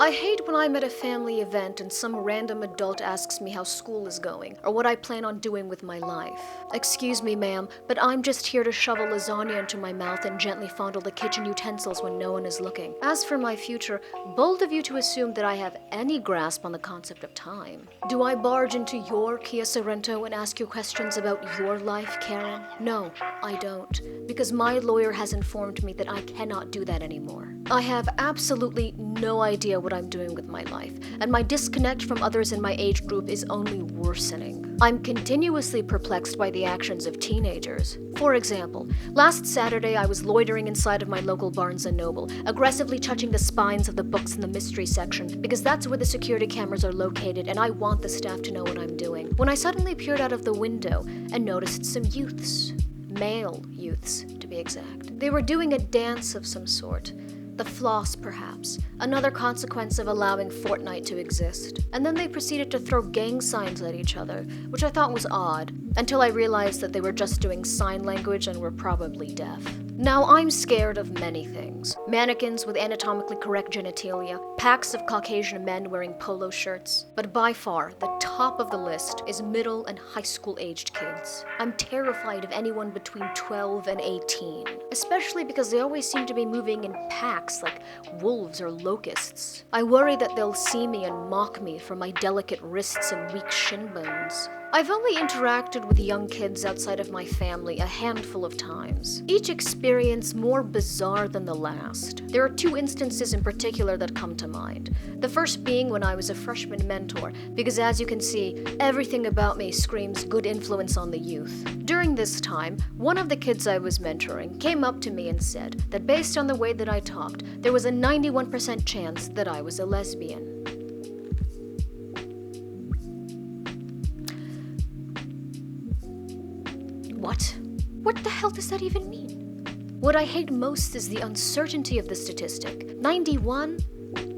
I hate when I'm at a family event and some random adult asks me how school is going or what I plan on doing with my life. Excuse me, ma'am, but I'm just here to shovel lasagna into my mouth and gently fondle the kitchen utensils when no one is looking. As for my future, bold of you to assume that I have any grasp on the concept of time. Do I barge into your Kia Sorento and ask you questions about your life, Karen? No, I don't, because my lawyer has informed me that I cannot do that anymore. I have absolutely no idea what I'm doing with my life, and my disconnect from others in my age group is only worsening. I'm continuously perplexed by the actions of teenagers. For example, last Saturday I was loitering inside of my local Barnes & Noble, aggressively touching the spines of the books in the mystery section, because that's where the security cameras are located and I want the staff to know what I'm doing, when I suddenly peered out of the window and noticed some youths. Male youths, to be exact. They were doing a dance of some sort. The floss, perhaps, another consequence of allowing Fortnite to exist. And then they proceeded to throw gang signs at each other, which I thought was odd, until I realized that they were just doing sign language and were probably deaf. Now, I'm scared of many things. Mannequins with anatomically correct genitalia, packs of Caucasian men wearing polo shirts, but by far, the top of the list is middle and high school-aged kids. I'm terrified of anyone between 12 and 18, especially because they always seem to be moving in packs like wolves or locusts. I worry that they'll see me and mock me for my delicate wrists and weak shin bones. I've only interacted with young kids outside of my family a handful of times, each experience more bizarre than the last. There are two instances in particular that come to mind. The first being when I was a freshman mentor, because as you can see, everything about me screams good influence on the youth. During this time, one of the kids I was mentoring came up to me and said that based on the way that I talked, there was a 91% chance that I was a lesbian. What? What the hell does that even mean? What I hate most is the uncertainty of the statistic. 91?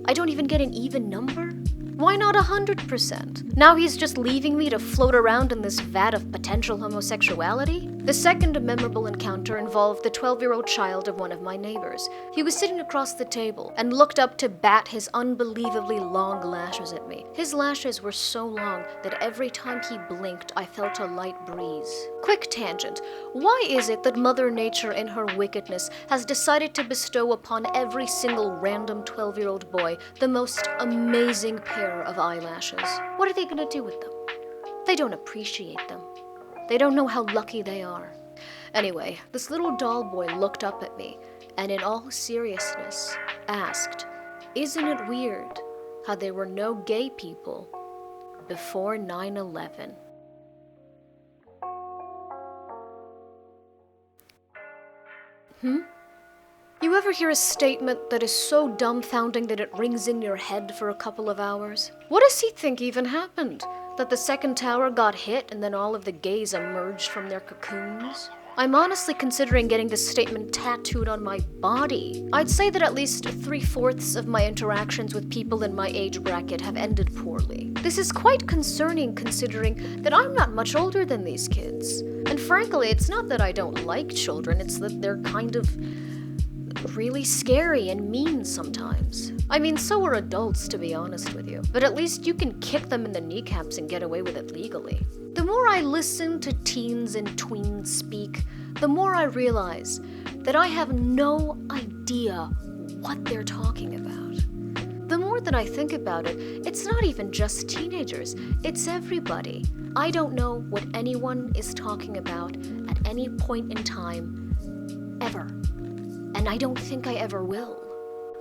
I don't even get an even number? Why not 100%? Now he's just leaving me to float around in this vat of potential homosexuality? The second memorable encounter involved the 12-year-old child of one of my neighbors. He was sitting across the table and looked up to bat his unbelievably long lashes at me. His lashes were so long that every time he blinked, I felt a light breeze. Quick tangent. Why is it that Mother Nature in her wickedness has decided to bestow upon every single random 12-year-old boy the most amazing pair of eyelashes? What are they going to do with them? They don't appreciate them. They don't know how lucky they are. Anyway, this little doll boy looked up at me and in all seriousness asked, "Isn't it weird how there were no gay people before 9/11? You ever hear a statement that is so dumbfounding that it rings in your head for a couple of hours? What does he think even happened? That the second tower got hit and then all of the gays emerged from their cocoons? I'm honestly considering getting this statement tattooed on my body. I'd say that at least 3/4 of my interactions with people in my age bracket have ended poorly. This is quite concerning considering that I'm not much older than these kids. And frankly, it's not that I don't like children, it's that they're kind of really scary and mean sometimes. I mean, so are adults, to be honest with you. But at least you can kick them in the kneecaps and get away with it legally. The more I listen to teens and tweens speak, the more I realize that I have no idea what they're talking about. The more that I think about it, it's not even just teenagers, it's everybody. I don't know what anyone is talking about at any point in time, ever. And I don't think I ever will.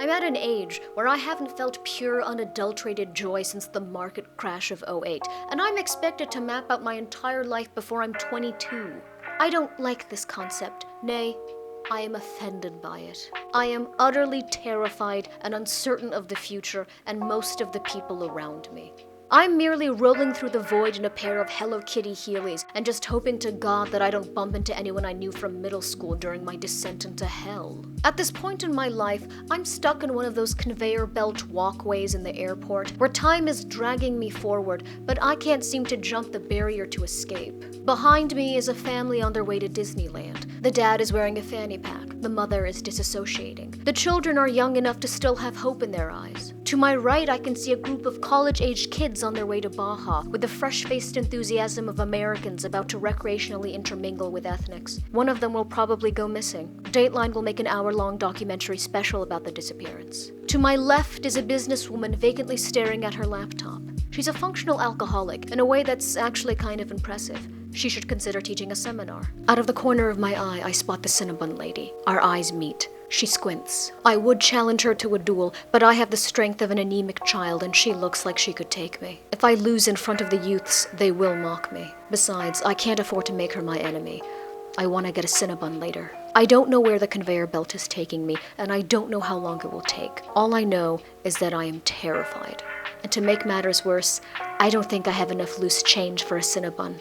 I'm at an age where I haven't felt pure, unadulterated joy since the market crash of '08, and I'm expected to map out my entire life before I'm 22. I don't like this concept. Nay, I am offended by it. I am utterly terrified and uncertain of the future and most of the people around me. I'm merely rolling through the void in a pair of Hello Kitty Heelys and just hoping to God that I don't bump into anyone I knew from middle school during my descent into hell. At this point in my life, I'm stuck in one of those conveyor belt walkways in the airport where time is dragging me forward, but I can't seem to jump the barrier to escape. Behind me is a family on their way to Disneyland. The dad is wearing a fanny pack. The mother is disassociating. The children are young enough to still have hope in their eyes. To my right, I can see a group of college-aged kids on their way to Baja, with the fresh-faced enthusiasm of Americans about to recreationally intermingle with ethnics. One of them will probably go missing. Dateline will make an hour-long documentary special about the disappearance. To my left is a businesswoman vacantly staring at her laptop. She's a functional alcoholic, in a way that's actually kind of impressive. She should consider teaching a seminar. Out of the corner of my eye, I spot the Cinnabon lady. Our eyes meet. She squints. I would challenge her to a duel, but I have the strength of an anemic child and she looks like she could take me. If I lose in front of the youths, they will mock me. Besides, I can't afford to make her my enemy. I want to get a Cinnabon later. I don't know where the conveyor belt is taking me, and I don't know how long it will take. All I know is that I am terrified. And to make matters worse, I don't think I have enough loose change for a Cinnabon.